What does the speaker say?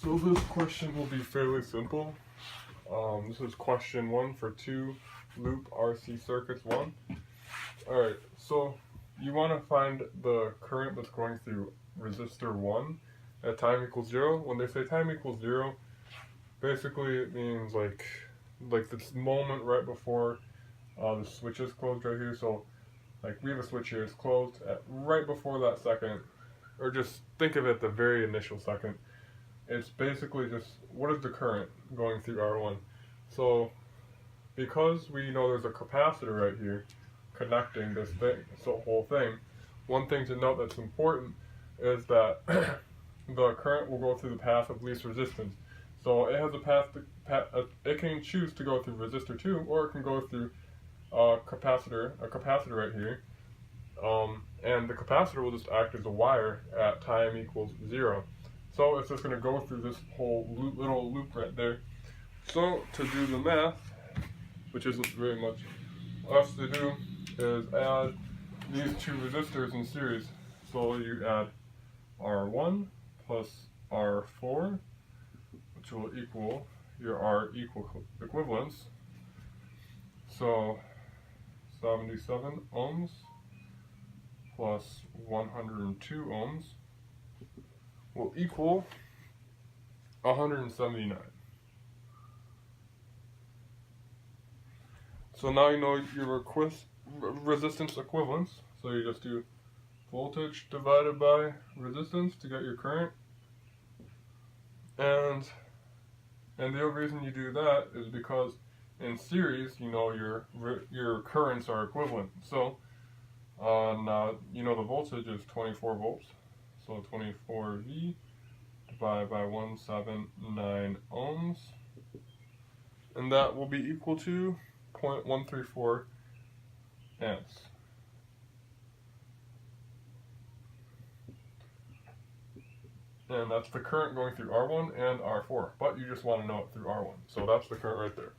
So this question will be fairly simple. This is question 1 for 2 loop RC circuits 1. Alright, so you want to find the current that's going through resistor 1 at time equals 0. When they say time equals 0, basically it means like this moment right before the switch is closed right here. So like we have a switch here, it's closed at right before that second, or just think of it the very initial second. It's basically just what is the current going through R1. So because we know there's a capacitor right here connecting this thing, whole thing, one thing to note that's important is that the current will go through the path of least resistance. So it has a path, it can choose to go through resistor 2, or it can go through a capacitor right here. And the capacitor will just act as a wire at time equals 0. So it's just going to go through this whole little loop right there. So to do the math, which isn't very much left to do, is add these two resistors in series. So you add R1 plus R4, which will equal your R equivalents. So 77 ohms plus 102 ohms will equal 179. So now you know your resistance equivalence. So you just do voltage divided by resistance to get your current. And the other reason you do that is because in series, you know your currents are equivalent. So now you know the voltage is 24 volts. So 24V divided by 179 ohms, and that will be equal to 0.134 amps. And that's the current going through R1 and R4, but you just want to know it through R1. So that's the current right there.